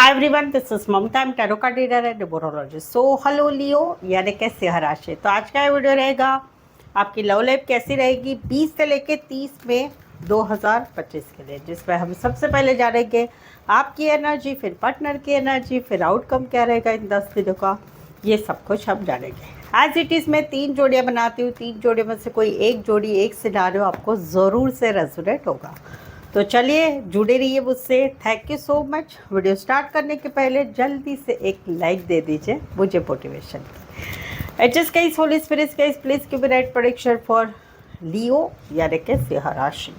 Hi everyone, this is Mamta. I'm tarot card reader and numerologist. So hello Leo, यानी कि सिंह राशि। तो आज का वीडियो रहेगा आपकी लव लाइफ कैसी रहेगी 20 से लेके 30 मई 2025 के लिए, जिसमें हम सबसे पहले जानेंगे आपकी एनर्जी, फिर पार्टनर की एनर्जी, फिर आउटकम क्या रहेगा इन 10 दिनों का, ये सब कुछ हम जानेंगे। एज इट इज़ मैं 3 जोड़ियाँ बनाती हूँ, 3 जोड़ियों में से कोई एक जोड़ी, एक सिनारियो आपको ज़रूर से रेजोनेट होगा। तो चलिए जुड़े रहिए मुझसे। Thank you so much. Video start करने के पहले जल्दी से एक लाइक दे दीजिए मुझे motivation. HS guys, holy spirits guys, please give me right prediction for Leo यानी कि सिंह राशि।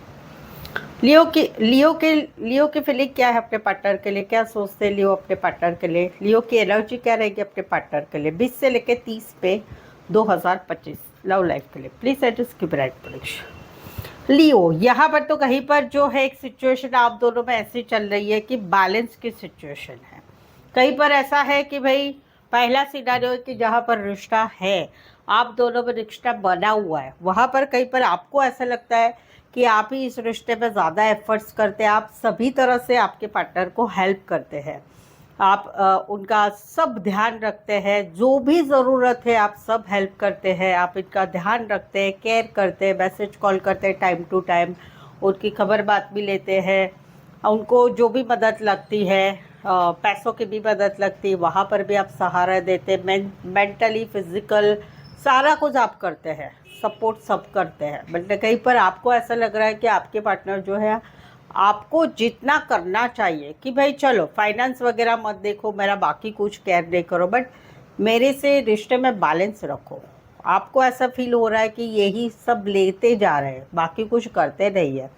लियो की फीलिंग क्या है अपने पार्टनर के लिए, क्या सोचते हैं लियो अपने पार्टनर के लिए, लियो की एनर्जी क्या रहेगी अपने पार्टनर के लिए 20 से लेकर 30 पे 2025 लव लाइफ के लिए। Please HS give me right prediction. Leo, यहाँ पर तो कहीं पर जो है एक सिचुएशन आप दोनों में ऐसी चल रही है कि बैलेंस की सिचुएशन है। कहीं पर ऐसा है कि भाई पहला सिनारियो कि जहाँ पर रिश्ता है, आप दोनों में रिश्ता बना हुआ है, वहाँ पर कहीं पर आपको ऐसा लगता है कि आप ही इस रिश्ते में ज़्यादा एफर्ट्स करते हैं, आप सभी तरह से आपके पार्टनर को हेल्प करते हैं, आप उनका सब ध्यान रखते हैं, जो भी ज़रूरत है आप सब हेल्प करते हैं, आप इनका ध्यान रखते हैं, केयर करते हैं, मैसेज कॉल करते हैं टाइम टू टाइम, उनकी खबर बात भी लेते हैं, उनको जो भी मदद लगती है, पैसों की भी मदद लगती है, वहाँ पर भी आप सहारा देते हैं, मेंटली फिजिकल सारा कुछ आप करते हैं, सपोर्ट सब करते हैं। बट कहीं पर आपको ऐसा लग रहा है कि आपके पार्टनर जो है आपको जितना करना चाहिए कि भाई चलो फाइनेंस वगैरह मत देखो, मेरा बाकी कुछ केयर नहीं करो, बट मेरे से रिश्ते में बैलेंस रखो। आपको ऐसा फील हो रहा है कि यही सब लेते जा रहे हैं, बाकी कुछ करते नहीं है।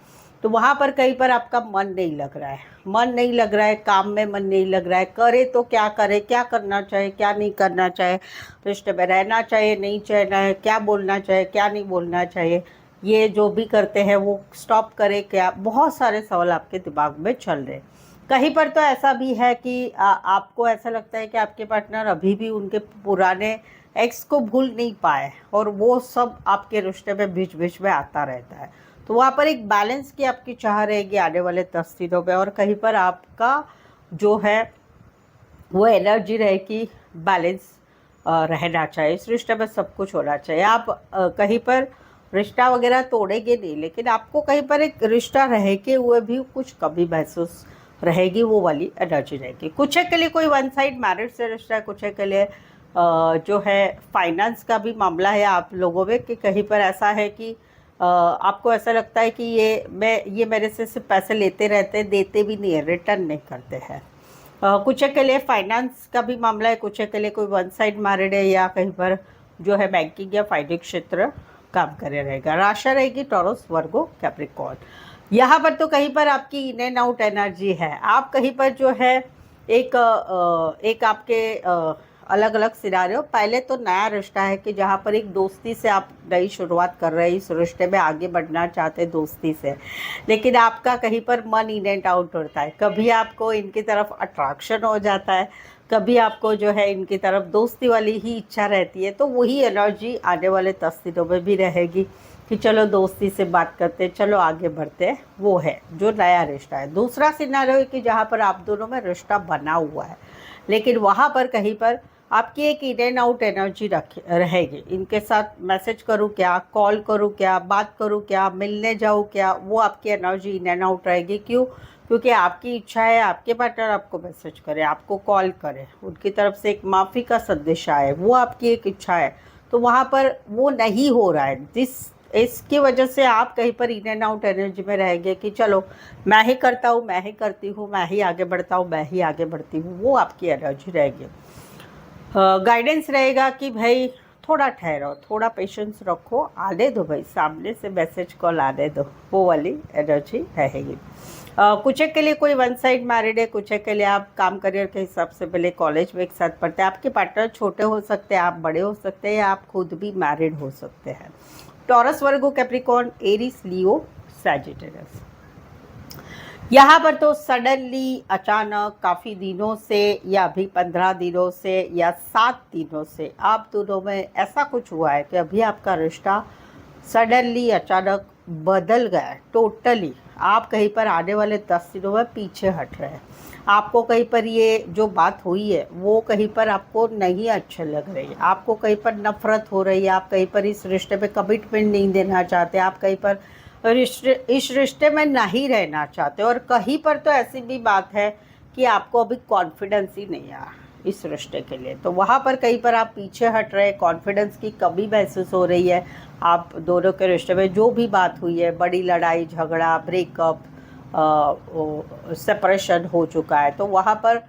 तो वहाँ पर कहीं पर आपका मन नहीं लग रहा है, मन नहीं लग रहा है, काम में मन नहीं लग रहा है, करे तो क्या करे, क्या करना चाहिए क्या नहीं करना चाहिए, रिश्ते में रहना चाहिए नहीं चाहिए, क्या बोलना चाहिए क्या नहीं बोलना चाहिए, ये जो भी करते हैं वो स्टॉप करे क्या, बहुत सारे सवाल आपके दिमाग में चल रहे हैं। कहीं पर तो ऐसा भी है कि आपको ऐसा लगता है कि आपके पार्टनर अभी भी उनके पुराने एक्स को भूल नहीं पाए और वो सब आपके रिश्ते में बीच बीच में आता रहता है। तो वहाँ पर एक बैलेंस की आपकी चाह रहेगी आने वाले 10 दिनों में, और कहीं पर आपका जो है वो एनर्जी रहेगी बैलेंस रहना चाहिए, इस रिश्ते में सब कुछ होना चाहिए। आप कहीं पर रिश्ता वगैरह तोड़ेंगे नहीं, लेकिन आपको कहीं पर एक रिश्ता रह के हुए भी कुछ कमी महसूस रहेगी, वो वाली एनर्जी रहेगी। कुछ के लिए कोई वन साइड मैरिज से रिश्ता है, कुछ के लिए जो है फाइनेंस का भी मामला है आप लोगों में, कि कहीं पर ऐसा है कि आपको ऐसा लगता है कि ये मेरे से सिर्फ पैसे लेते रहते हैं, देते भी नहीं है, रिटर्न नहीं करते हैं। कुछ के लिए फाइनेंस का भी मामला है, कुछ के लिए कोई वन साइड मैरिड है, या कहीं पर जो है बैंकिंग या फाइनेंस क्षेत्र काम करे रहेगा। राशि रहेगी टॉरस, वर्गो, कैप्रिकॉर्न। यहाँ पर तो कहीं पर आपकी इन एंड आउट एनर्जी है, आप कहीं पर जो है एक आपके अलग अलग सिनारियो। पहले तो नया रिश्ता है कि जहाँ पर एक दोस्ती से आप नई शुरुआत कर रहे हैं, इस रिश्ते में आगे बढ़ना चाहते हैं दोस्ती से, लेकिन आपका कहीं पर मन इन एंड आउट होता है। कभी आपको इनकी तरफ अट्रैक्शन हो जाता है, कभी आपको जो है इनकी तरफ दोस्ती वाली ही इच्छा रहती है। तो वही एनर्जी आने वाले 10 दिनों में भी रहेगी कि चलो दोस्ती से बात करते हैं, चलो आगे बढ़ते हैं, वो है जो नया रिश्ता है। दूसरा सिनारियो है कि जहाँ पर आप दोनों में रिश्ता बना हुआ है, लेकिन वहाँ पर कहीं पर आपकी एक इन एंड आउट एनर्जी रहेगी। इनके साथ मैसेज करूँ क्या, कॉल करूँ क्या, बात करूँ क्या, मिलने जाऊँ क्या, वो आपकी एनर्जी इन एंड आउट रहेगी। क्यों? क्योंकि आपकी इच्छा है आपके पार्टनर आपको मैसेज करे, आपको कॉल करे, उनकी तरफ से एक माफ़ी का संदेश आए, वो आपकी एक इच्छा है। तो वहाँ पर वो नहीं हो रहा है, इसकी वजह से आप कहीं पर इन एंड आउट एनर्जी में रहेंगे कि चलो मैं ही करता हूँ, मैं ही करती हूँ, मैं ही आगे बढ़ता हूँ, मैं ही आगे बढ़ती हूँ, वो आपकी एनर्जी रहेगी। गाइडेंस रहेगा कि भाई थोड़ा ठहरो, थोड़ा पेशेंस रखो, आने दो भाई, सामने से मैसेज कॉल आने दो, वो वाली एनर्जी रहेगी। कुछ के लिए कोई वन साइड मैरिड है, कुछ के लिए आप काम करियर के हिसाब से पहले कॉलेज में एक साथ पढ़ते हैं, आपके पार्टनर छोटे हो सकते हैं, आप बड़े हो सकते हैं, या आप खुद भी मैरिड हो सकते हैं। टॉरस, वर्गो, कैप्रिकॉर्न, एरीज, लियो, सैजिटेरियस। यहाँ पर तो सडनली अचानक काफ़ी दिनों से, या अभी 15 दिनों से, या 7 दिनों से आप दोनों में ऐसा कुछ हुआ है कि अभी आपका रिश्ता सडनली अचानक बदल गया है टोटली। आप कहीं पर आने वाले 10 दिनों में पीछे हट रहे हैं। आपको कहीं पर ये जो बात हुई है वो कहीं पर आपको नहीं अच्छी लग रही है, आपको कहीं पर नफरत हो रही है, आप कहीं पर इस रिश्ते पे कमिटमेंट नहीं देना चाहते, आप कहीं पर इस रिश्ते में नहीं रहना चाहते। और कहीं पर तो ऐसी भी बात है कि आपको अभी कॉन्फिडेंस ही नहीं आ इस रिश्ते के लिए, तो वहाँ पर कहीं पर आप पीछे हट रहे हैं, कॉन्फिडेंस की कमी महसूस हो रही है। आप दोनों के रिश्ते में जो भी बात हुई है, बड़ी लड़ाई झगड़ा, ब्रेकअप, सेपरेशन हो चुका है, तो वहाँ पर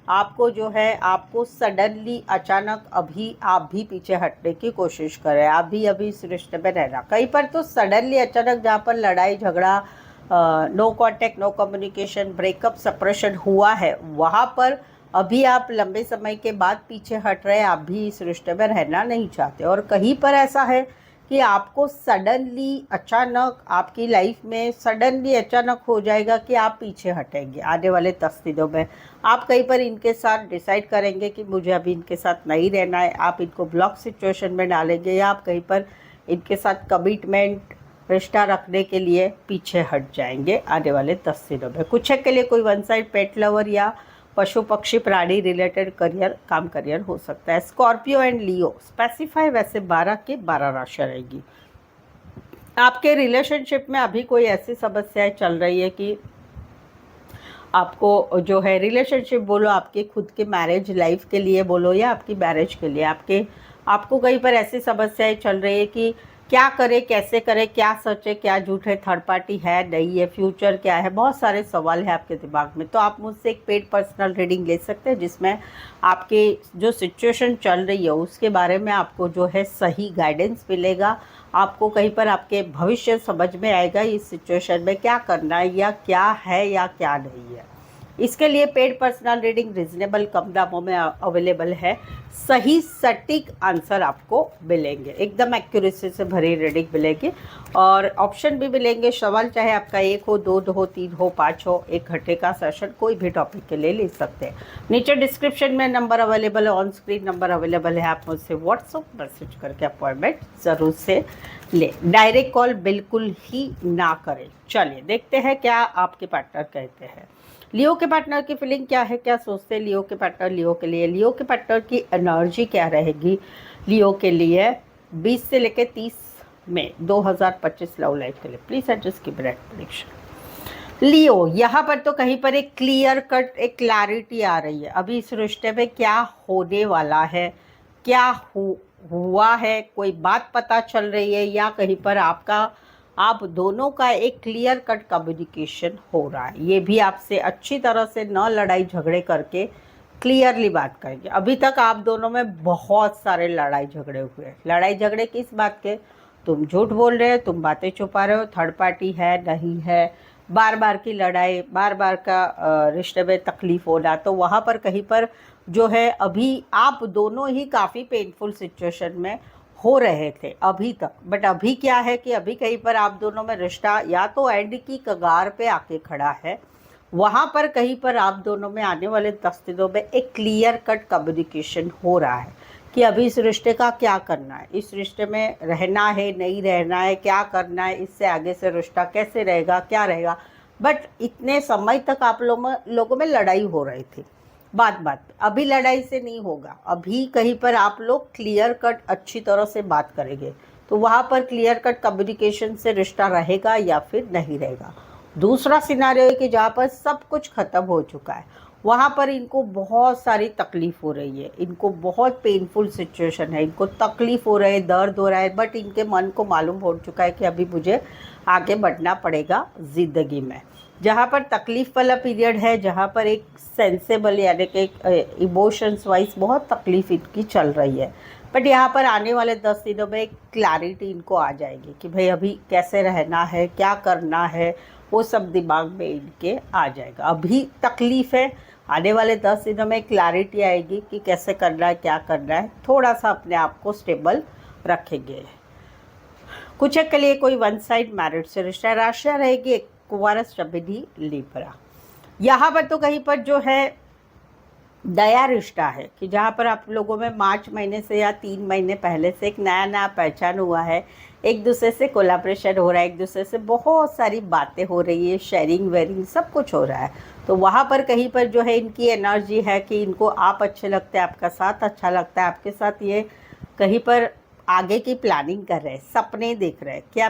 आपको जो है, आपको सडनली अचानक अभी आप भी पीछे हटने की कोशिश करें, आप भी अभी इस रिश्ते में रहना। कहीं पर तो सडनली अचानक जहाँ पर लड़ाई झगड़ा, no contact, no communication, breakup, separation हुआ है, वहाँ पर अभी आप लंबे समय के बाद पीछे हट रहे हैं, आप भी इस रिश्ते में रहना नहीं चाहते। और कहीं पर ऐसा है कि आपको सडनली अचानक आपकी लाइफ में सडनली अचानक हो जाएगा कि आप पीछे हटेंगे आने वाले 10 दिनों में। आप कहीं पर इनके साथ डिसाइड करेंगे कि मुझे अभी इनके साथ नहीं रहना है, आप इनको ब्लॉक सिचुएशन में डालेंगे, या आप कहीं पर इनके साथ कमिटमेंट रिश्ता रखने के लिए पीछे हट जाएंगे आने वाले 10 दिनों में। कुछ के लिए कोई वन साइड पेट लवर या पशु पक्षी प्राणी रिलेटेड करियर हो सकता है। स्कॉर्पियो एंड लियो स्पेसिफाई वैसे 12 के 12 राशियाँ रहेगी। आपके रिलेशनशिप में अभी कोई ऐसी समस्याएं चल रही है कि आपको जो है रिलेशनशिप बोलो, आपके खुद के मैरिज लाइफ के लिए बोलो, या आपकी मैरिज के लिए आपको कहीं पर ऐसी समस्याएं चल रही है कि क्या करें, कैसे करें, क्या सच है, क्या झूठ है, थर्ड पार्टी है नहीं है, फ्यूचर क्या है, बहुत सारे सवाल हैं आपके दिमाग में। तो आप मुझसे एक पेड पर्सनल रीडिंग ले सकते हैं, जिसमें आपके जो सिचुएशन चल रही है उसके बारे में आपको जो है सही गाइडेंस मिलेगा। आपको कहीं पर आपके भविष्य समझ में आएगा इस सिचुएशन में क्या करना है, या क्या है या क्या नहीं है। इसके लिए पेड पर्सनल रीडिंग रिजनेबल कम दामों में अवेलेबल है। सही सटीक आंसर आपको मिलेंगे, एकदम एक्यूरेसी से भरी रीडिंग मिलेगी, और ऑप्शन भी मिलेंगे। सवाल चाहे आपका 1 हो, 2 हो, 3 हो, 5 हो, 1 घंटे का सेशन कोई भी टॉपिक के लिए ले सकते हैं। नीचे डिस्क्रिप्शन में नंबर अवेलेबल है, ऑन स्क्रीन नंबर अवेलेबल है, आप मुझसे व्हाट्सअप मैसेज करके अपॉइंटमेंट ज़रूर से ले। डायरेक्ट कॉल बिल्कुल ही ना करें। चलिए देखते हैं क्या आपके पार्टनर कहते हैं। लियो के पार्टनर की फीलिंग क्या है, क्या सोचते हैं लियो के पार्टनर लियो के लिए, लियो के पार्टनर की एनर्जी क्या रहेगी लियो के लिए 20 से लेकर 30 में 2025 लव लाइफ के लिए। प्लीज एडजस्ट की ब्रेड प्रेडिक्शन। लियो, यहाँ पर तो कहीं पर एक क्लियर कट एक क्लैरिटी आ रही है अभी इस रिश्ते में क्या होने वाला है, क्या हुआ है, कोई बात पता चल रही है, या कहीं पर आप दोनों का एक क्लियर कट कम्युनिकेशन हो रहा है। ये भी आपसे अच्छी तरह से न लड़ाई झगड़े करके क्लियरली बात करेंगे। अभी तक आप दोनों में बहुत सारे लड़ाई झगड़े हुए। लड़ाई झगड़े किस बात के, तुम झूठ बोल रहे हो, तुम बातें छुपा रहे हो, थर्ड पार्टी है नहीं है, बार बार की लड़ाई, बार बार का रिश्ते में तकलीफ होना। तो वहाँ पर कहीं पर जो है अभी आप दोनों ही काफ़ी पेनफुल सिचुएशन में हो रहे थे अभी तक। बट अभी क्या है कि अभी कहीं पर आप दोनों में रिश्ता या तो एंड की कगार पे आके खड़ा है, वहाँ पर कहीं पर आप दोनों में आने वाले 10 दिनों में एक क्लियर कट कम्युनिकेशन हो रहा है कि अभी इस रिश्ते का क्या करना है, इस रिश्ते में रहना है नहीं रहना है, क्या करना है, इससे आगे से रिश्ता कैसे रहेगा, क्या रहेगा। बट इतने समय तक आप लोगों में लड़ाई हो रही थी, बात अभी लड़ाई से नहीं होगा। अभी कहीं पर आप लोग क्लियर कट अच्छी तरह से बात करेंगे, तो वहाँ पर क्लियर कट कम्युनिकेशन से रिश्ता रहेगा या फिर नहीं रहेगा। दूसरा सिनारियो है कि जहाँ पर सब कुछ ख़त्म हो चुका है, वहाँ पर इनको बहुत सारी तकलीफ़ हो रही है, इनको बहुत पेनफुल सिचुएशन है, इनको तकलीफ़ हो रहा है, दर्द हो रहा है, बट इनके मन को मालूम हो चुका है कि अभी मुझे आगे बढ़ना पड़ेगा ज़िंदगी में। जहाँ पर तकलीफ़ वाला पीरियड है, जहाँ पर एक सेंसेबल यानी कि इमोशंस वाइज बहुत तकलीफ़ इनकी चल रही है, बट यहाँ पर आने वाले 10 दिनों में एक क्लैरिटी इनको आ जाएगी कि भाई अभी कैसे रहना है, क्या करना है, वो सब दिमाग में इनके आ जाएगा। अभी तकलीफ़ है, आने वाले 10 दिनों में क्लैरिटी आएगी कि कैसे करना है, क्या करना है। थोड़ा सा अपने आप को स्टेबल रखेंगे। कुछ के लिए कोई वन साइड मैरिड से रिश्ता, राशियाँ रहेगी एक्वारियस, जमिनी, लिब्रा। यहाँ पर तो कहीं पर जो है नया रिश्ता है कि जहाँ पर आप लोगों में मार्च महीने से या 3 महीने पहले से एक नया पहचान हुआ है, एक दूसरे से कोलाब्रेशन हो रहा है, एक दूसरे से बहुत सारी बातें हो रही है, शेयरिंग वेयरिंग सब कुछ हो रहा है। तो वहाँ पर कहीं पर जो है इनकी एनर्जी है कि इनको आप अच्छे लगते हैं, आपका साथ अच्छा लगता है, आपके साथ ये कहीं पर आगे की प्लानिंग कर रहे हैं, सपने देख रहे हैं, क्या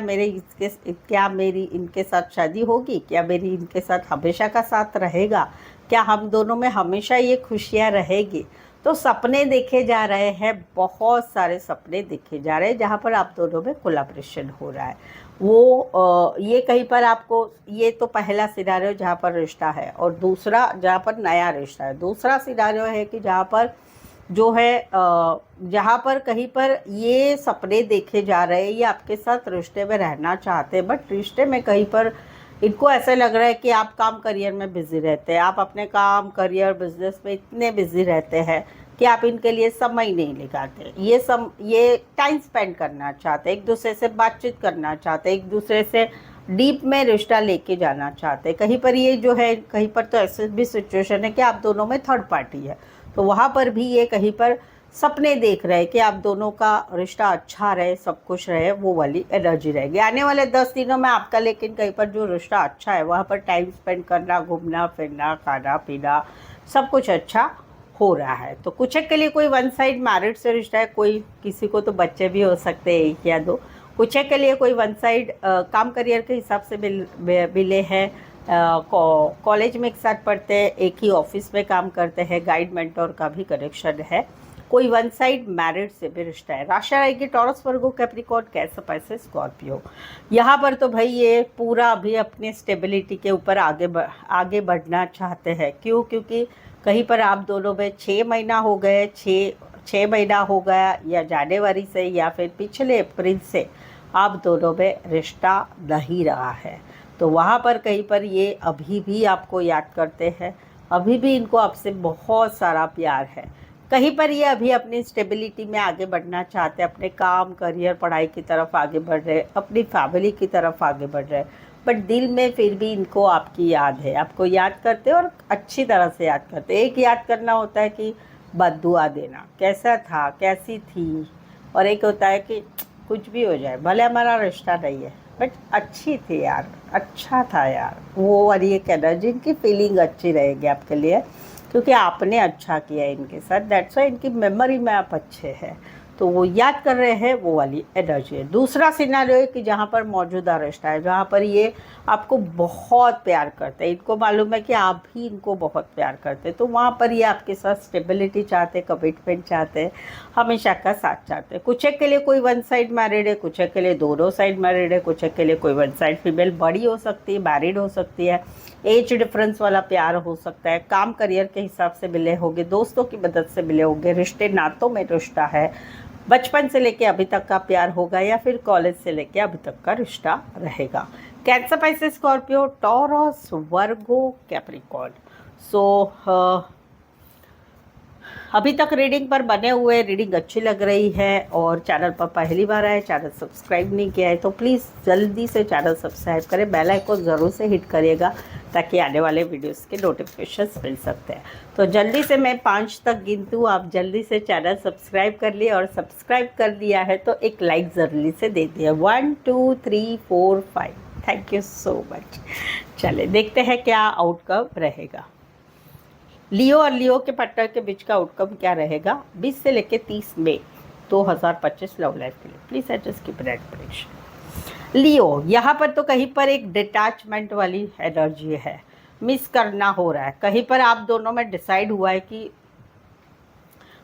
मेरी इनके साथ शादी होगी, क्या मेरी इनके साथ हमेशा का साथ रहेगा, क्या हम दोनों में हमेशा ये खुशियाँ रहेगी। तो सपने देखे जा रहे हैं, बहुत सारे सपने देखे जा रहे हैं जहाँ पर आप दोनों में कोलैबोरेशन हो रहा है। वो ये कहीं पर आपको, ये तो पहला सिनारियो जहाँ पर रिश्ता है, और दूसरा जहाँ पर नया रिश्ता है। दूसरा सिनारियो है कि जहाँ पर जो है जहाँ पर कहीं पर ये सपने देखे जा रहे हैं, ये आपके साथ रिश्ते में रहना चाहते हैं, बट रिश्ते में कहीं पर इनको ऐसा लग रहा है कि आप काम करियर में बिज़ी रहते हैं, आप अपने काम करियर बिजनेस में इतने बिज़ी रहते हैं कि आप इनके लिए समय नहीं निकालते। ये टाइम स्पेंड करना चाहते, एक दूसरे से बातचीत करना चाहते, एक दूसरे से डीप में रिश्ता लेके जाना चाहते। कहीं पर ये जो है, कहीं पर तो ऐसे भी सिचुएशन है कि आप दोनों में थर्ड पार्टी है, तो वहाँ पर भी ये कहीं पर सपने देख रहे हैं कि आप दोनों का रिश्ता अच्छा रहे, सब कुछ रहे, वो वाली एनर्जी रहेगी आने वाले 10 दिनों में आपका। लेकिन कहीं पर जो रिश्ता अच्छा है वहाँ पर टाइम स्पेंड करना, घूमना फिरना, खाना पीना सब कुछ अच्छा हो रहा है। तो कुछ के लिए कोई वन साइड मैरिड से रिश्ता है, कोई किसी को तो बच्चे भी हो सकते हैं, एक या दो। कुछ के लिए कोई वन साइड काम करियर के हिसाब से मिले हैं, कॉलेज में एक साथ पढ़ते हैं, एक ही ऑफिस में काम करते हैं, गाइड मेंटोर का भी कनेक्शन है। कोई वन साइड मैरिड से भी रिश्ता है। राशि रहेगी टॉरस, वर्गो, कैप्रिकॉर्न, कैंसर, पाइसेस, स्कॉर्पियो। यहाँ पर तो भाई ये पूरा अभी अपनी स्टेबिलिटी के ऊपर आगे बढ़ना चाहते हैं। क्यों? क्योंकि कहीं पर आप दोनों में 6 महीना हो गए, 6 महीना हो गया, या जनवरी से या फिर पिछले अप्रैल से आप दोनों में रिश्ता नहीं रहा है। तो वहाँ पर कहीं पर ये अभी भी आपको याद करते हैं, अभी भी इनको आपसे बहुत सारा प्यार है। कहीं पर ये अभी अपनी स्टेबिलिटी में आगे बढ़ना चाहते हैं, अपने काम करियर पढ़ाई की तरफ आगे बढ़ रहे, अपनी फैमिली की तरफ आगे बढ़ रहे, बट दिल में फिर भी इनको आपकी याद है, आपको याद करते और अच्छी तरह से याद करते। एक याद करना होता है कि बद्दुआ देना, कैसा था, कैसी थी, और एक होता है कि कुछ भी हो जाए, भले हमारा रिश्ता नहीं है बट अच्छी थी यार, अच्छा था यार, वो वाली एक एनर्जी, इनकी फीलिंग अच्छी रहेगी आपके लिए, क्योंकि आपने अच्छा किया इनके साथ, दैट्स वाई इनकी मेमोरी में आप अच्छे हैं, तो वो याद कर रहे हैं, वो वाली एनर्जी है। दूसरा सिनारियो है कि जहाँ पर मौजूदा रिश्ता है, जहाँ पर ये आपको बहुत प्यार करते हैं, इनको मालूम है कि आप भी इनको बहुत प्यार करते हैं, तो वहाँ पर ये आपके साथ स्टेबिलिटी चाहते, कमिटमेंट चाहते, हमेशा का साथ चाहते। कुछ एक के लिए कोई वन साइड मैरिड है, कुछ एक के लिए दोनों साइड मैरिड है, कुछ एक के लिए कोई वन साइड फीमेल बड़ी हो सकती है, मैरिड हो सकती है, एज डिफरेंस वाला प्यार हो सकता है, काम करियर के हिसाब से मिले होंगे, दोस्तों की मदद से मिले होंगे, रिश्ते नातों में रिश्ता है, बचपन से लेके अभी तक का प्यार होगा, या फिर कॉलेज से लेके अभी तक का रिश्ता रहेगा। कैंसर, पाइसेस, स्कॉर्पियो, टॉरस, वर्गो, कैप्रिकॉर्न। सो अभी तक रीडिंग पर बने हुए, रीडिंग अच्छी लग रही है, और चैनल पर पहली बार आए, चैनल सब्सक्राइब नहीं किया है तो प्लीज़ जल्दी से चैनल सब्सक्राइब करें, बेल आइकन ज़रूर से हिट करिएगा ताकि आने वाले वीडियोस के नोटिफिकेशंस मिल सकते हैं। तो जल्दी से मैं 5 तक गिनती हूँ, आप जल्दी से चैनल सब्सक्राइब कर लिए, और सब्सक्राइब कर दिया है तो एक लाइक जल्दी से दे दिया। 1 2 3 4 5, थैंक यू सो मच। चले देखते हैं क्या आउटकम रहेगा। लियो और लियो के पार्टनर के बीच का आउटकम क्या रहेगा 20 से लेकर 30 मई 2025 लव लाइफ के लिए। Please adjust keep red prediction. Leo, यहाँ पर तो कहीं पर एक डिटैचमेंट वाली एनर्जी है, मिस करना हो रहा है, कहीं पर आप दोनों में डिसाइड हुआ है कि,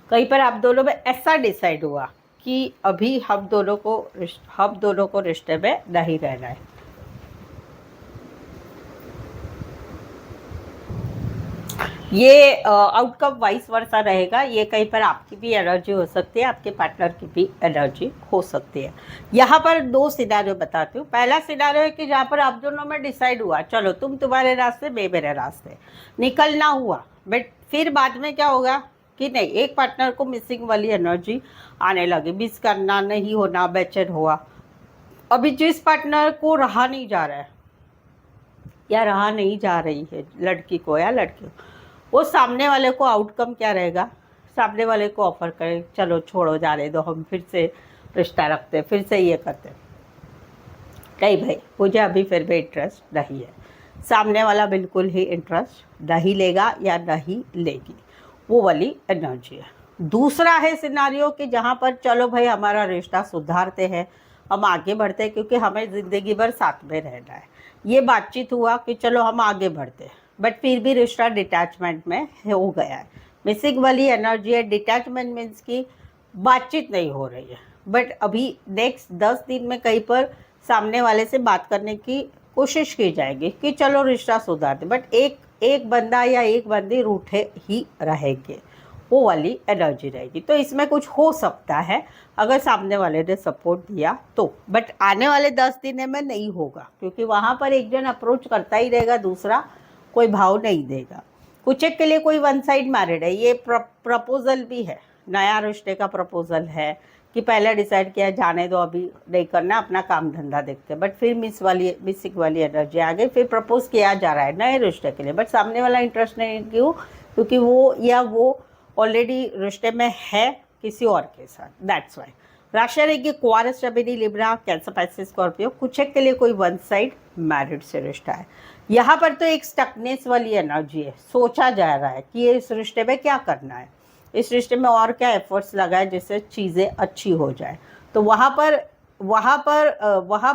कहीं पर आप दोनों में ऐसा डिसाइड हुआ कि अभी हम दोनों को रिश्ते में नहीं रहना है। ये आउटकम वाइस वर्सा रहेगा। ये कहीं पर आपकी भी एनर्जी हो सकती है, आपके पार्टनर की भी एनर्जी हो सकती है। यहाँ पर 2 सिनारियो बताती हूँ। पहला सिनारियो है कि जहाँ पर आप दोनों में डिसाइड हुआ, चलो तुम तुम्हारे रास्ते, मैं मेरे रास्ते, निकलना हुआ, बट फिर बाद में क्या होगा कि नहीं, एक पार्टनर को मिसिंग वाली एनर्जी आने लगी, मिस करना, नहीं होना, बेचैन हुआ। अभी जिस पार्टनर को रहा नहीं जा रहा है या रहा नहीं जा रही है, लड़की को या लड़के को, वो सामने वाले को आउटकम क्या रहेगा, सामने वाले को ऑफर करें, चलो छोड़ो, जाने दो, हम फिर से रिश्ता रखते हैं, फिर से ये करते हैं, नहीं भाई, मुझे अभी फिर भी इंटरेस्ट नहीं है। सामने वाला बिल्कुल ही इंटरेस्ट नहीं लेगा या नहीं लेगी, वो वाली एनर्जी है। दूसरा है सिनारियो कि जहाँ पर चलो भाई हमारा रिश्ता सुधारते हैं, हम आगे बढ़ते हैं, क्योंकि हमें ज़िंदगी भर साथ में रहना है। ये बातचीत हुआ कि चलो हम आगे बढ़ते हैं, बट फिर भी रिश्ता डिटैचमेंट में हो गया है। मिसिंग वाली एनर्जी है। डिटैचमेंट मीन्स की बातचीत नहीं हो रही है, बट अभी नेक्स्ट 10 दिन में कहीं पर सामने वाले से बात करने की कोशिश की जाएगी कि चलो रिश्ता सुधार दे, बट एक बंदा या एक बंदी रूठे ही रहेंगे, वो वाली एनर्जी रहेगी। तो इसमें कुछ हो सकता है अगर सामने वाले ने सपोर्ट दिया तो, बट आने वाले 10 दिन में नहीं होगा, क्योंकि वहाँ पर एक जन अप्रोच करता ही रहेगा, दूसरा कोई भाव नहीं देगा। कुछ एक के लिए कोई वन साइड मैरिड है, ये प्रपोजल भी है, नया रिश्ते का प्रपोजल है कि पहले डिसाइड किया जाने दो, अभी नहीं करना, अपना काम धंधा देखते हैं, बट फिर मिसिंग वाली एनर्जी आ गई, फिर प्रपोज किया जा रहा है नए रिश्ते के लिए, बट सामने वाला इंटरेस्ट नहीं, क्यों? क्योंकि वो ऑलरेडी रिश्ते में है किसी और के साथ, दैट्स वाई। राशि रहेगी क्वारस, शबीनी, लिब्रा, कैंसर, पाइसेस, स्कॉर्पियो। कुछ एक के लिए कोई वन साइड मैरिड से रिश्ता है। यहाँ पर तो एक स्टकनेस वाली एनर्जी है, सोचा जा रहा है कि इस रिश्ते में क्या करना है, इस रिश्ते में और क्या एफर्ट्स लगाए जिससे चीज़ें अच्छी हो जाए। तो वहाँ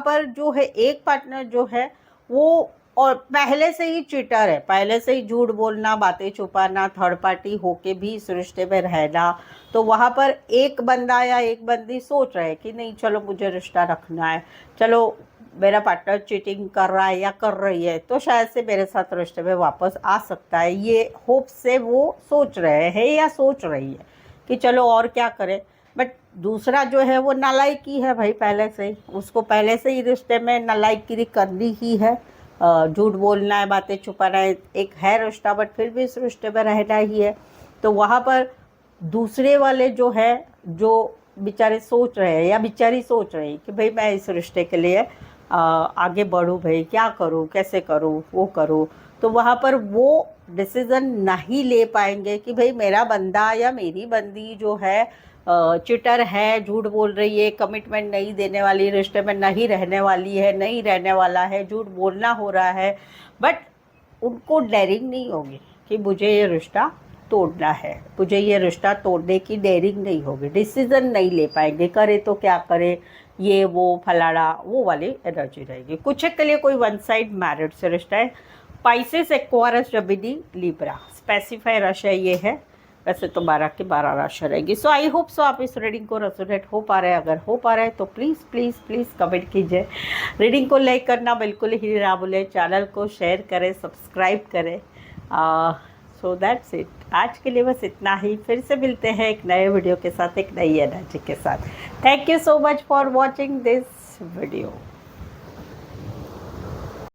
पर जो है एक पार्टनर जो है वो और पहले से ही चीटर है, पहले से ही झूठ बोलना, बातें छुपाना, थर्ड पार्टी होके भी इस रिश्ते में रहना। तो वहाँ पर एक बंदा या एक बंदी सोच रहे कि नहीं चलो मुझे रिश्ता रखना है, चलो मेरा पार्टनर चीटिंग कर रहा है या कर रही है तो शायद से मेरे साथ रिश्ते में वापस आ सकता है, ये होप से वो सोच रहे हैं या सोच रही है कि चलो और क्या करें। बट दूसरा जो है वो नालायकी है भाई, पहले से ही उसको पहले से ही रिश्ते में नालायकी करनी ही है, झूठ बोलना है, बातें छुपाना है, एक है रिश्ता बट फिर भी इस रिश्ते में रहना ही है। तो वहाँ पर दूसरे वाले जो है, जो बेचारे सोच रहे हैं या बेचारी सोच रही कि भाई मैं इस रिश्ते के लिए आगे बढ़ूँ, भाई क्या करूँ, कैसे करूँ, वो करूँ। तो वहाँ पर वो डिसीज़न नहीं ले पाएंगे कि भाई मेरा बंदा या मेरी बंदी जो है चिटर है, झूठ बोल रही है, कमिटमेंट नहीं देने वाली, रिश्ते में नहीं रहने वाली है, नहीं रहने वाला है, झूठ बोलना हो रहा है, बट उनको डेयरिंग नहीं होगी कि मुझे ये रिश्ता तोड़ना है, मुझे ये रिश्ता तोड़ने की डेयरिंग नहीं होगी, डिसीज़न नहीं ले पाएंगे, करे तो क्या करे, ये वो फलाड़ा, वो वाली एनर्जी रहेगी। कुछ के लिए कोई वन साइड मैरिड से रिश्ता है। पाइसेस, एक्वारियस, जमिनी, लिब्रा। स्पेसिफाई राशि ये है, वैसे तो 12 की 12 राशि रहेगी। सो आई होप सो आप इस रीडिंग को रेजोनेट हो पा रहे हैं। अगर हो पा रहा है तो प्लीज़ प्लीज़ प्लीज़ कमेंट कीजिए। रीडिंग को लाइक करना बिल्कुल ही ना भूलें, चैनल को शेयर करें, सब्सक्राइब करें। सो दैट्स इट, आज के लिए बस इतना ही। फिर से मिलते हैं एक नए वीडियो के साथ, एक नई एनर्जी के साथ। Thank you so much for watching this video.